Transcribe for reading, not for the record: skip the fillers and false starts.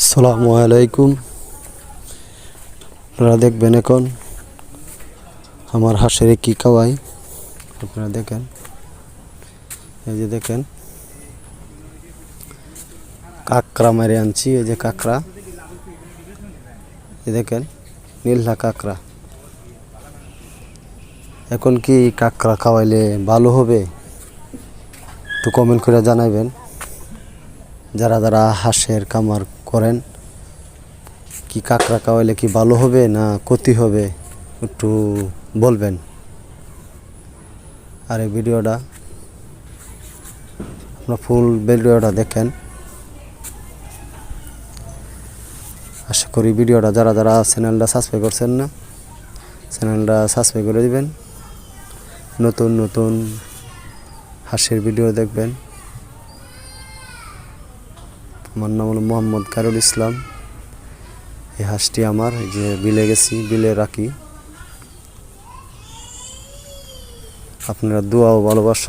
আসসালামু আলাইকুম। আপনারা দেখবেন এখন আমার হাঁসের কি খাওয়াই। আপনারা দেখেন, এই যে দেখেন কাঁকড়া মেরে আনছি। এই যে কাঁকড়া, এই দেখেন নীলহা কাঁকড়া। এখন কি কাঁকড়া খাওয়াইলে ভালো হবে? একটু কমেন্ট করে জানাবেন। যারা যারা হাঁসের খামার করেন, কি কাঁকড়া খাওয়াইলে কি ভালো হবে না ক্ষতি হবে, একটু বলবেন। আর এই ভিডিওটা আপনার ফুল ভিডিওটা দেখেন। আশা করি ভিডিওটা যারা যারা চ্যানেলটা সাবস্ক্রাইব করছেন না, চ্যানেলটা সাবস্ক্রাইব করে দিবেন। নতুন নতুন হাঁসের ভিডিও দেখবেন। আমার নাম হলো মোহাম্মদ খায়রুল ইসলাম। এই হাঁসটি আমার এই যে বিলে গেছি, বিলে রাখি। আপনারা দোয়া ও ভালোবাসা